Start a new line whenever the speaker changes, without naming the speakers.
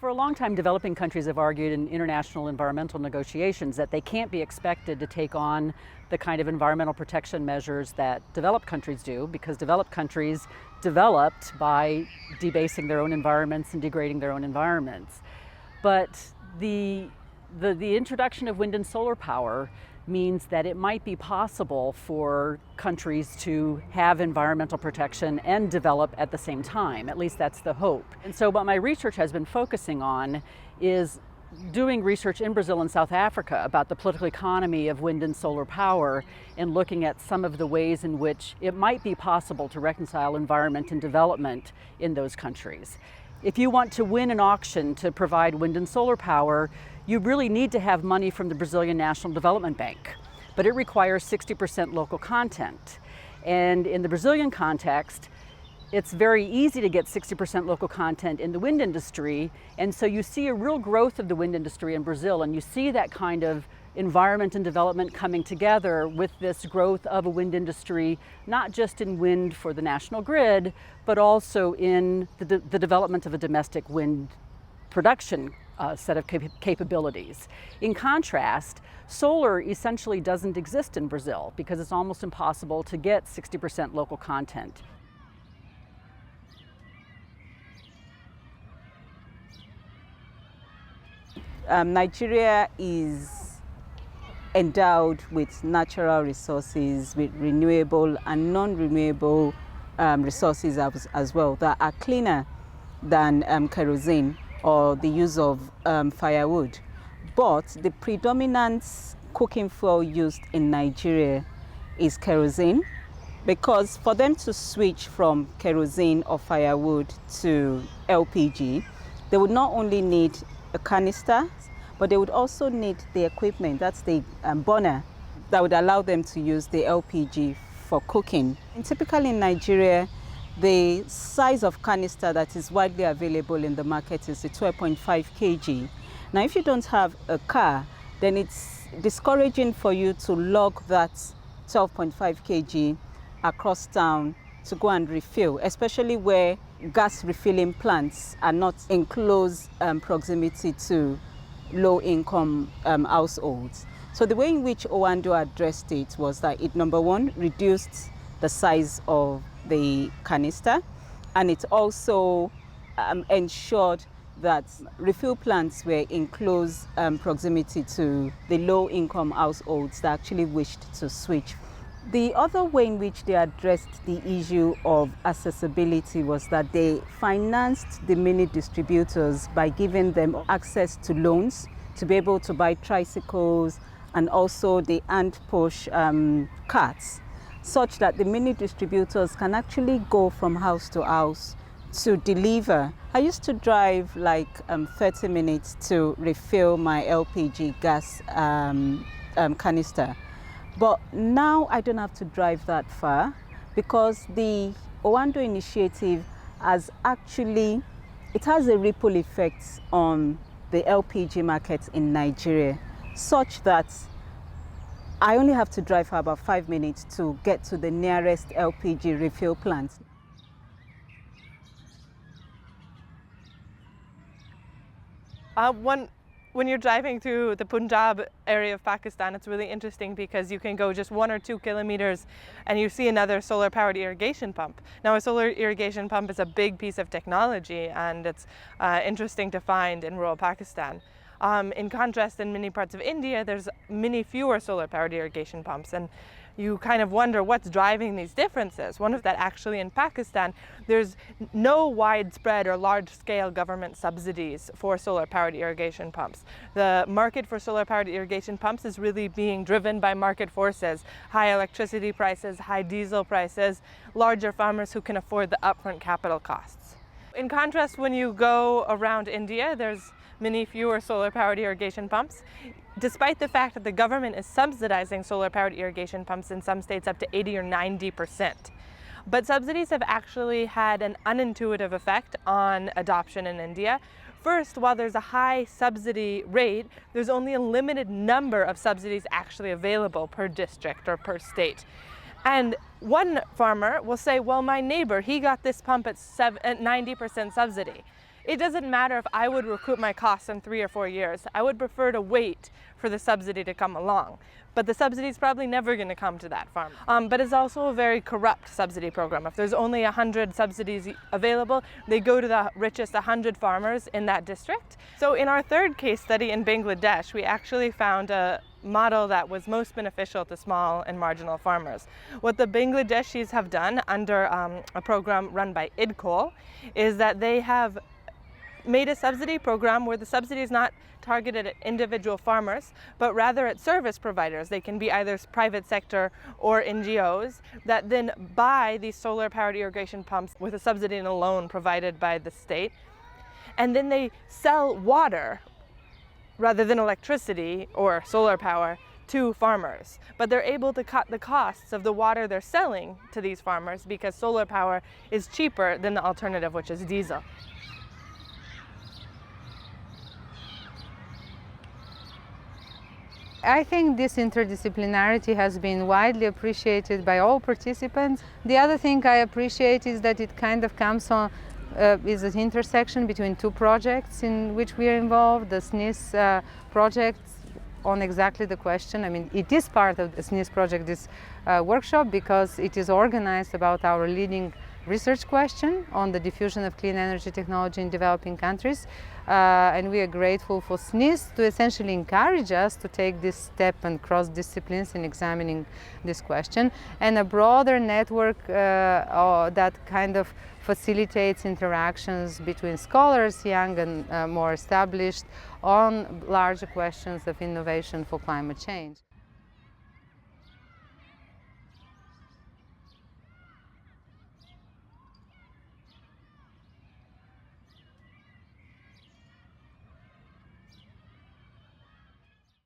For a long time, developing countries have argued in international environmental negotiations that they can't be expected to take on the kind of environmental protection measures that developed countries do, because developed countries developed by debasing their own environments and degrading their own environments. But the introduction of wind and solar power means that it might be possible for countries to have environmental protection and develop at the same time. At least that's the hope. And so what my research has been focusing on is doing research in Brazil and South Africa about the political economy of wind and solar power, and looking at some of the ways in which it might be possible to reconcile environment and development in those countries. If you want to win an auction to provide wind and solar power, you really need to have money from the Brazilian National Development Bank, but it requires 60% local content. And in the Brazilian context, it's very easy to get 60% local content in the wind industry, and so you see a real growth of the wind industry in Brazil, and you see that kind of environment and development coming together with this growth of a wind industry, not just in wind for the national grid, but also in the development of a domestic wind production set of capabilities. In contrast, solar essentially doesn't exist in Brazil because it's almost impossible to get 60% local content.
Nigeria is endowed with natural resources, with renewable and non-renewable resources as well that are cleaner than kerosene or the use of firewood. But the predominant cooking fuel used in Nigeria is kerosene, because for them to switch from kerosene or firewood to LPG, they would not only need a canister, but they would also need the equipment, that's the burner, that would allow them to use the LPG for cooking. And typically in Nigeria, the size of canister that is widely available in the market is the 12.5 kg. Now, if you don't have a car, then it's discouraging for you to lug that 12.5 kg across town to go and refill, especially where gas refilling plants are not in close proximity to low-income households. So the way in which Oando addressed it was that it, number one, reduced the size of the canister, and it also ensured that refill plants were in close proximity to the low-income households that actually wished to switch. The other way in which they addressed the issue of accessibility was that they financed the mini distributors by giving them access to loans to be able to buy tricycles and also the hand-push carts, such that the mini distributors can actually go from house to house to deliver. I used to drive like 30 minutes to refill my LPG gas canister. But now I don't have to drive that far, because the Oando initiative has a ripple effect on the LPG market in Nigeria, such that I only have to drive for about 5 minutes to get to the nearest LPG refill plant.
When you're driving through the Punjab area of Pakistan, it's really interesting because you can go just 1 or 2 kilometers and you see another solar-powered irrigation pump. Now, a solar irrigation pump is a big piece of technology, and it's interesting to find in rural Pakistan. In contrast, in many parts of India, there's many fewer solar-powered irrigation pumps, and you kind of wonder what's driving these differences. One of that, actually, in Pakistan, there's no widespread or large-scale government subsidies for solar-powered irrigation pumps. The market for solar-powered irrigation pumps is really being driven by market forces: high electricity prices, high diesel prices, larger farmers who can afford the upfront capital costs. In contrast, when you go around India, there's many fewer solar-powered irrigation pumps, despite the fact that the government is subsidizing solar-powered irrigation pumps in some states up to 80 or 90%. But subsidies have actually had an unintuitive effect on adoption in India. First, while there's a high subsidy rate, there's only a limited number of subsidies actually available per district or per state. And one farmer will say, well, my neighbor, he got this pump at 90% subsidy. It doesn't matter if I would recoup my costs in 3 or 4 years. I would prefer to wait for the subsidy to come along. But the subsidy is probably never going to come to that farm. But it's also a very corrupt subsidy program. If there's only 100 subsidies available, they go to the richest 100 farmers in that district. So in our third case study in Bangladesh, we actually found a model that was most beneficial to small and marginal farmers. What the Bangladeshis have done under a program run by IDCOL is that they have made a subsidy program where the subsidy is not targeted at individual farmers, but rather at service providers. They can be either private sector or NGOs that then buy these solar-powered irrigation pumps with a subsidy and a loan provided by the state. And then they sell water rather than electricity or solar power to farmers. But they're able to cut the costs of the water they're selling to these farmers because solar power is cheaper than the alternative, which is diesel.
I think this interdisciplinarity has been widely appreciated by all participants. The other thing I appreciate is that it kind of comes on is an intersection between two projects in which we are involved. The SNIS project on exactly the question. I mean, it is part of the SNIS project, this workshop, because it is organized about our leading research question on the diffusion of clean energy technology in developing countries. And we are grateful for SNIS to essentially encourage us to take this step and cross disciplines in examining this question, and a broader network that kind of facilitates interactions between scholars, young and more established, on larger questions of innovation for climate change.